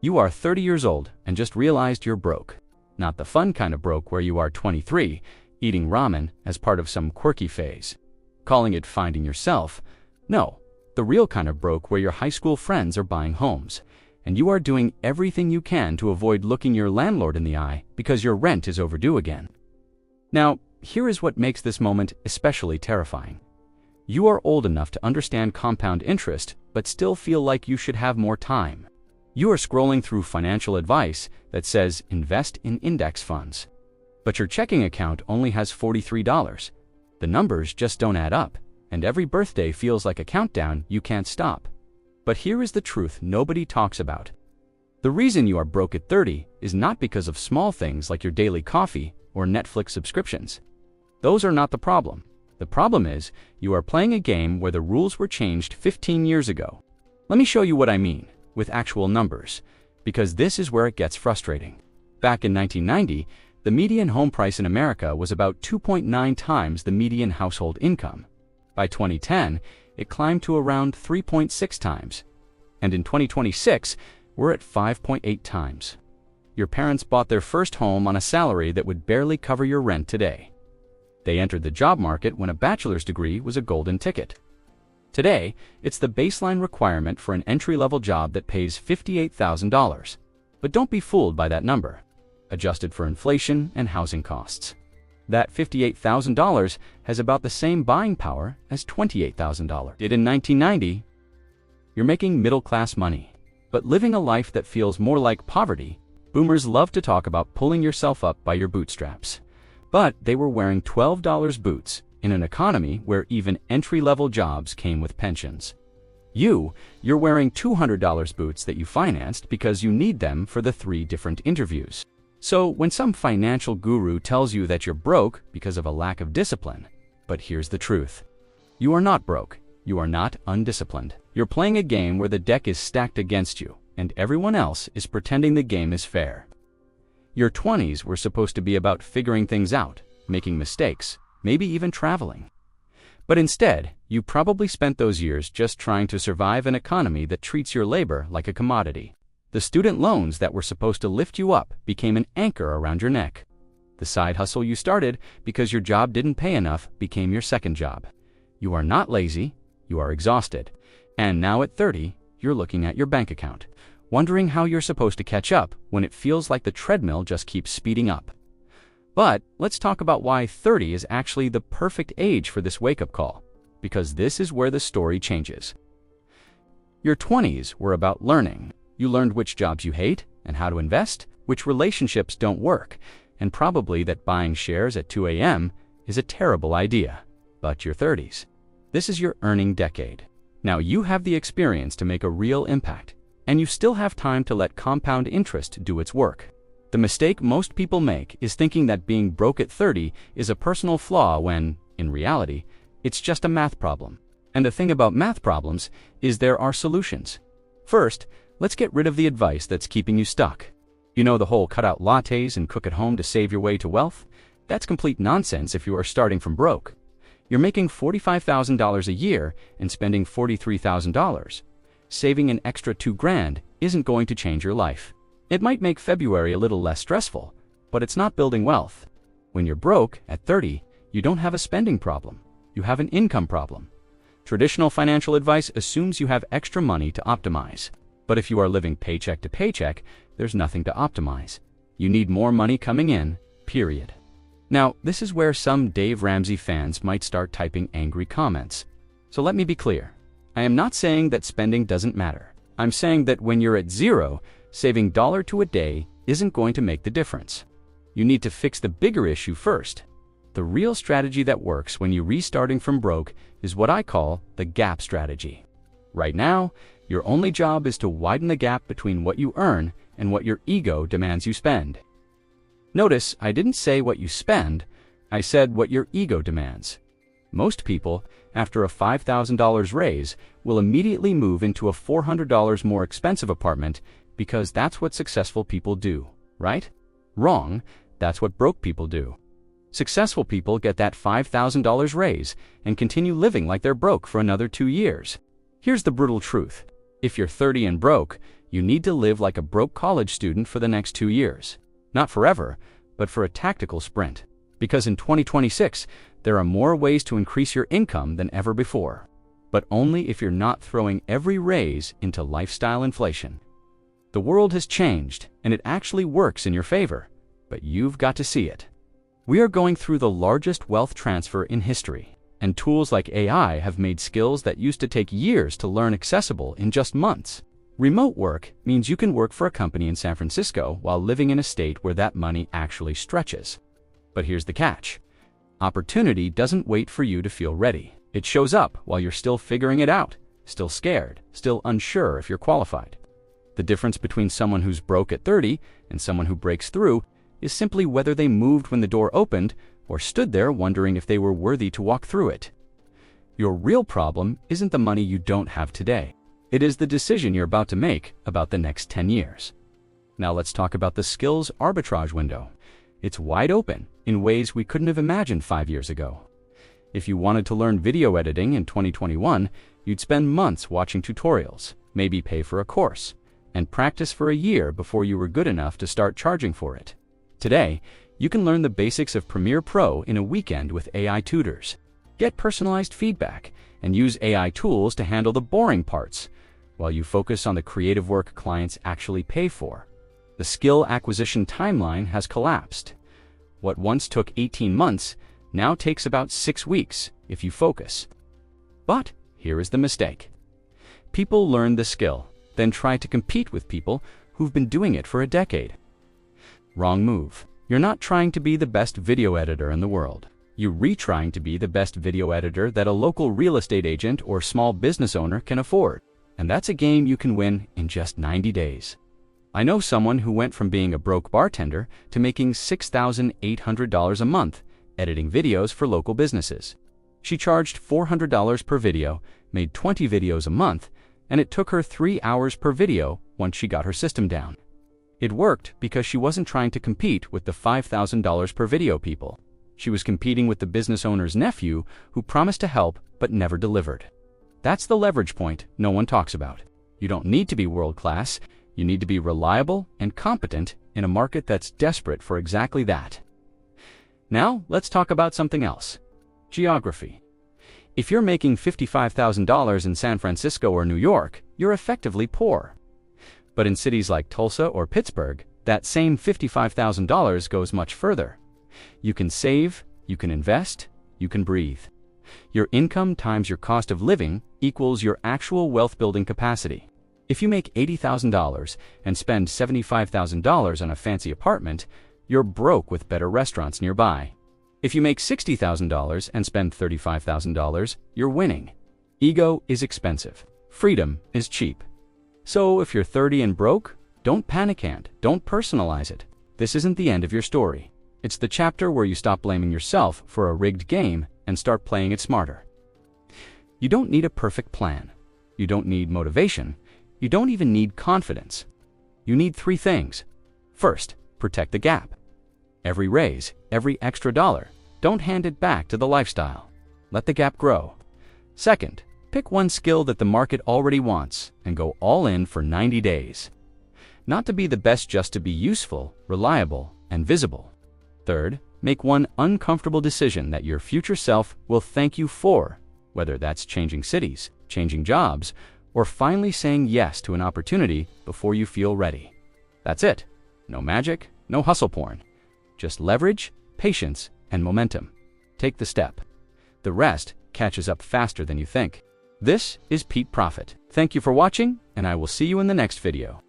You are 30 years old and just realized you're broke. Not the fun kind of broke where you are 23, eating ramen as part of some quirky phase, calling it finding yourself. No, the real kind of broke where your high school friends are buying homes, and you are doing everything you can to avoid looking your landlord in the eye because your rent is overdue again. Now, here is what makes this moment especially terrifying. You are old enough to understand compound interest, but still feel like you should have more time. You are scrolling through financial advice that says invest in index funds, but your checking account only has $43. The numbers just don't add up, and every birthday feels like a countdown you can't stop. But here is the truth nobody talks about. The reason you are broke at 30 is not because of small things like your daily coffee or Netflix subscriptions. Those are not the problem. The problem is you are playing a game where the rules were changed 15 years ago. Let me show you what I mean with actual numbers, because this is where it gets frustrating. Back in 1990, the median home price in America was about 2.9 times the median household income. By 2010, it climbed to around 3.6 times. And in 2026, we're at 5.8 times. Your parents bought their first home on a salary that would barely cover your rent today. They entered the job market when a bachelor's degree was a golden ticket. Today, it's the baseline requirement for an entry-level job that pays $58,000. But don't be fooled by that number, adjusted for inflation and housing costs. That $58,000 has about the same buying power as $28,000 did in 1990. You're making middle-class money, but living a life that feels more like poverty. Boomers love to talk about pulling yourself up by your bootstraps. But they were wearing $12 boots in an economy where even entry-level jobs came with pensions. You're wearing $200 boots that you financed because you need them for the 3 different interviews. So when some financial guru tells you that you're broke because of a lack of discipline, but here's the truth. You are not broke. You are not undisciplined. You're playing a game where the deck is stacked against you, and everyone else is pretending the game is fair. Your 20s were supposed to be about figuring things out, making mistakes, maybe even traveling. But instead, you probably spent those years just trying to survive an economy that treats your labor like a commodity. The student loans that were supposed to lift you up became an anchor around your neck. The side hustle you started because your job didn't pay enough became your second job. You are not lazy, you are exhausted. And now at 30, you're looking at your bank account, wondering how you're supposed to catch up when it feels like the treadmill just keeps speeding up. But let's talk about why 30 is actually the perfect age for this wake-up call, because this is where the story changes. Your 20s were about learning. You learned which jobs you hate and how to invest, which relationships don't work, and probably that buying shares at 2 a.m. is a terrible idea. But your 30s. This is your earning decade. Now you have the experience to make a real impact, and you still have time to let compound interest do its work. The mistake most people make is thinking that being broke at 30 is a personal flaw when, in reality, it's just a math problem. And the thing about math problems is there are solutions. First, let's get rid of the advice that's keeping you stuck. You know the whole cut out lattes and cook at home to save your way to wealth? That's complete nonsense if you are starting from broke. You're making $45,000 a year and spending $43,000. Saving an extra $2,000 isn't going to change your life. It might make February a little less stressful, but it's not building wealth. When you're broke at 30, you don't have a spending problem. You have an income problem. Traditional financial advice assumes you have extra money to optimize. But if you are living paycheck to paycheck, there's nothing to optimize. You need more money coming in, period. Now, this is where some Dave Ramsey fans might start typing angry comments. So let me be clear. I am not saying that spending doesn't matter. I'm saying that when you're at zero, saving $1 a day isn't going to make the difference. You need to fix the bigger issue first. The real strategy that works when you're restarting from broke is what I call the gap strategy. Right now, your only job is to widen the gap between what you earn and what your ego demands you spend. Notice I didn't say what you spend, I said what your ego demands. Most people, after a $5,000 raise, will immediately move into a $400 more expensive apartment because that's what successful people do, right? Wrong, that's what broke people do. Successful people get that $5,000 raise and continue living like they're broke for another 2 years. Here's the brutal truth. If you're 30 and broke, You need to live like a broke college student for the next 2 years. Not forever, but for a tactical sprint. Because in 2026, there are more ways to increase your income than ever before. But only if you're not throwing every raise into lifestyle inflation. The world has changed, and it actually works in your favor, but you've got to see it. We are going through the largest wealth transfer in history, and tools like AI have made skills that used to take years to learn accessible in just months. Remote work means you can work for a company in San Francisco while living in a state where that money actually stretches. But here's the catch. Opportunity doesn't wait for you to feel ready. It shows up while you're still figuring it out, still scared, still unsure if you're qualified. The difference between someone who's broke at 30 and someone who breaks through is simply whether they moved when the door opened or stood there wondering if they were worthy to walk through it. Your real problem isn't the money you don't have today. It is the decision you're about to make about the next 10 years. Now let's talk about the skills arbitrage window. It's wide open in ways we couldn't have imagined 5 years ago. If you wanted to learn video editing in 2021, you'd spend months watching tutorials, maybe pay for a course, and practice for a year before you were good enough to start charging for it. Today, you can learn the basics of Premiere Pro in a weekend with AI tutors. Get personalized feedback and use AI tools to handle the boring parts, while you focus on the creative work clients actually pay for. The skill acquisition timeline has collapsed. What once took 18 months now takes about 6 weeks if you focus. But here is the mistake. People learn the skill, then try to compete with people who've been doing it for a decade. Wrong move. You're not trying to be the best video editor in the world. You're retrying to be the best video editor that a local real estate agent or small business owner can afford. And that's a game you can win in just 90 days. I know someone who went from being a broke bartender to making $6,800 a month editing videos for local businesses. She charged $400 per video, made 20 videos a month, and it took her 3 hours per video once she got her system down. It worked because she wasn't trying to compete with the $5,000 per video people. She was competing with the business owner's nephew who promised to help but never delivered. That's the leverage point no one talks about. You don't need to be world-class. You need to be reliable and competent in a market that's desperate for exactly that. Now, let's talk about something else. Geography. If you're making $55,000 in San Francisco or New York, you're effectively poor. But in cities like Tulsa or Pittsburgh, that same $55,000 goes much further. You can save, you can invest, you can breathe. Your income times your cost of living equals your actual wealth-building capacity. If you make $80,000 and spend $75,000 on a fancy apartment, you're broke with better restaurants nearby. If you make $60,000 and spend $35,000, you're winning. Ego is expensive. Freedom is cheap. So if you're 30 and broke, don't panic and don't personalize it. This isn't the end of your story. It's the chapter where you stop blaming yourself for a rigged game and start playing it smarter. You don't need a perfect plan. You don't need motivation. You don't even need confidence. You need 3 things. First, protect the gap. Every raise, every extra dollar, don't hand it back to the lifestyle. Let the gap grow. Second, pick one skill that the market already wants and go all in for 90 days. Not to be the best, just to be useful, reliable, and visible. Third, make one uncomfortable decision that your future self will thank you for, whether that's changing cities, changing jobs, or finally saying yes to an opportunity before you feel ready. That's it. No magic, no hustle porn. Just leverage, patience, and momentum. Take the step. The rest catches up faster than you think. This is Pete Profit. Thank you for watching, and I will see you in the next video.